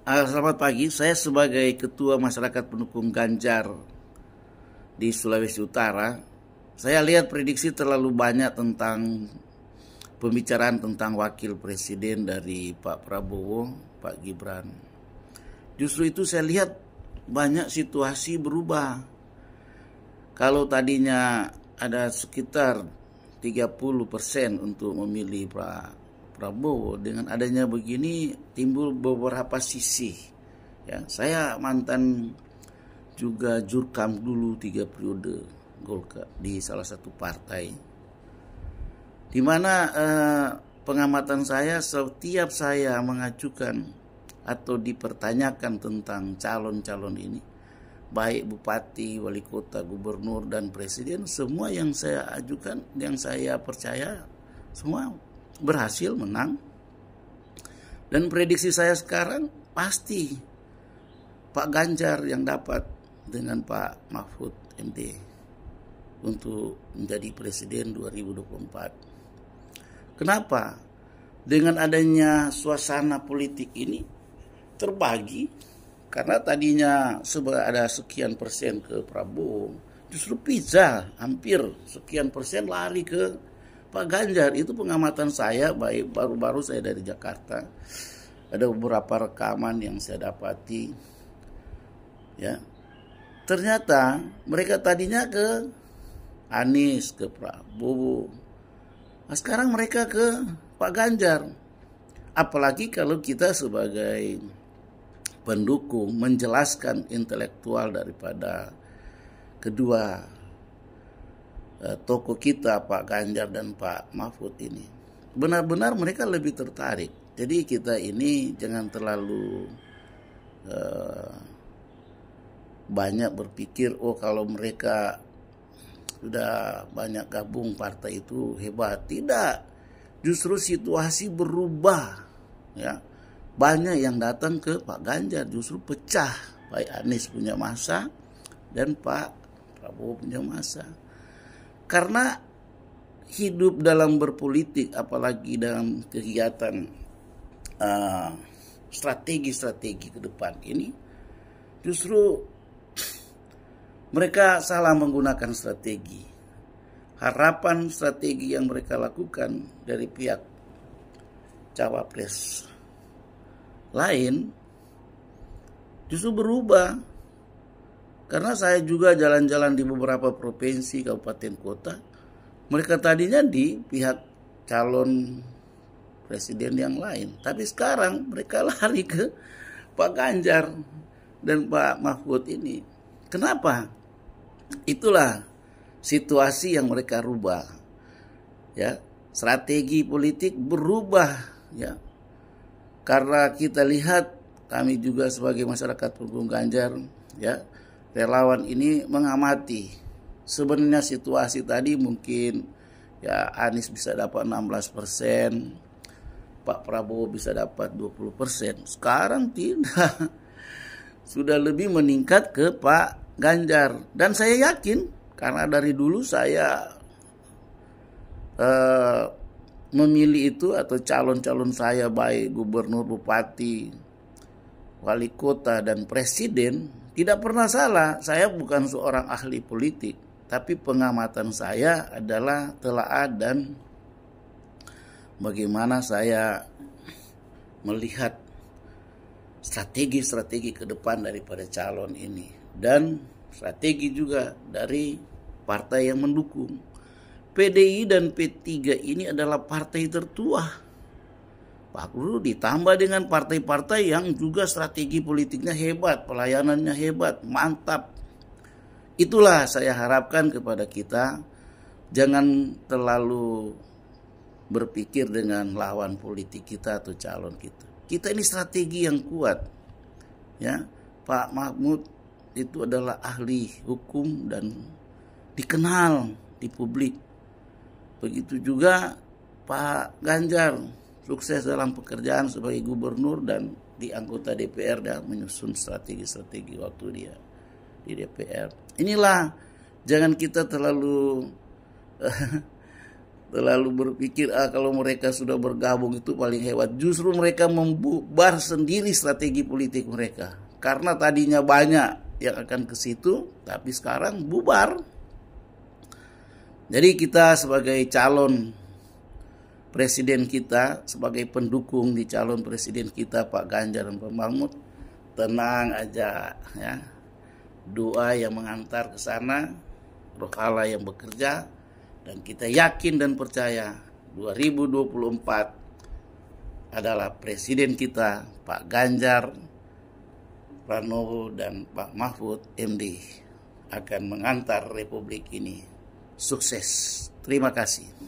Selamat pagi, saya sebagai Ketua Masyarakat Pendukung Ganjar di Sulawesi Utara, saya lihat prediksi terlalu banyak tentang pembicaraan tentang wakil presiden dari Pak Prabowo, Pak Gibran. Justru itu saya lihat banyak situasi berubah. Kalau tadinya ada sekitar 30% untuk memilih Pak Prabowo, dengan adanya begini timbul beberapa sisi. Ya, saya mantan juga jurkam dulu 3 periode Golkar di salah satu partai. Di mana pengamatan saya setiap saya mengajukan atau dipertanyakan tentang calon-calon ini, baik bupati, wali kota, gubernur dan presiden, semua yang saya ajukan, yang saya percaya semua berhasil menang. Dan prediksi saya sekarang pasti Pak Ganjar yang dapat dengan Pak Mahfud MD untuk menjadi presiden 2024. Kenapa? Dengan adanya suasana politik ini terbagi, karena tadinya ada sekian persen ke Prabowo, justru pizza hampir sekian persen lari ke Pak Ganjar. Itu pengamatan saya, baik baru-baru saya dari Jakarta. Ada beberapa rekaman yang saya dapati. Ya. Ternyata mereka tadinya ke Anies, ke Prabowo. Nah, sekarang mereka ke Pak Ganjar. Apalagi kalau kita sebagai pendukung menjelaskan intelektual daripada kedua tokoh kita, Pak Ganjar dan Pak Mahfud ini, benar-benar mereka lebih tertarik. Jadi kita ini jangan terlalu banyak berpikir, oh kalau mereka sudah banyak gabung partai itu hebat. Tidak, justru situasi berubah. Ya, banyak yang datang ke Pak Ganjar, justru pecah. Baik Anies punya masa dan Pak Prabowo punya masa. Karena hidup dalam berpolitik, apalagi dalam kegiatan strategi-strategi ke depan ini, justru mereka salah menggunakan strategi. Harapan strategi yang mereka lakukan dari pihak cawapres lain justru berubah. Karena saya juga jalan-jalan di beberapa provinsi, kabupaten, kota. Mereka tadinya di pihak calon presiden yang lain. Tapi sekarang mereka lari ke Pak Ganjar dan Pak Mahfud ini. Kenapa? Itulah situasi yang mereka rubah. Ya, strategi politik berubah. Ya, karena kita lihat, kami juga sebagai masyarakat pendukung Ganjar, ya, relawan ini mengamati. Sebenarnya situasi tadi mungkin ya Anies bisa dapat 16%, Pak Prabowo bisa dapat 20%. Sekarang tidak. Sudah lebih meningkat ke Pak Ganjar. Dan saya yakin, karena dari dulu saya memilih itu, atau calon-calon saya baik gubernur, bupati, wali kota dan presiden, tidak pernah salah. Saya bukan seorang ahli politik, tapi pengamatan saya adalah telaah dan bagaimana saya melihat strategi-strategi ke depan daripada calon ini, dan strategi juga dari partai yang mendukung. PDI dan P3 ini adalah partai tertua. Pak Guru ditambah dengan partai-partai yang juga strategi politiknya hebat, pelayanannya hebat, mantap. Itulah saya harapkan kepada kita, jangan terlalu berpikir dengan lawan politik kita atau calon kita. Kita ini strategi yang kuat. Ya, Pak Mahfud itu adalah ahli hukum dan dikenal di publik. Begitu juga Pak Ganjar, sukses dalam pekerjaan sebagai gubernur dan di anggota DPR dan menyusun strategi-strategi waktu dia di DPR. Inilah, jangan kita terlalu terlalu berpikir kalau mereka sudah bergabung itu paling hebat. Justru mereka membubar sendiri strategi politik mereka. Karena tadinya banyak yang akan ke situ, tapi sekarang bubar. Jadi kita sebagai calon presiden kita, sebagai pendukung di calon presiden kita Pak Ganjar dan Pak Mahfud, tenang aja ya. Doa yang mengantar ke sana, Roh Allah yang bekerja, dan kita yakin dan percaya 2024 adalah presiden kita Pak Ganjar Pranowo dan Pak Mahfud MD akan mengantar republik ini sukses. Terima kasih.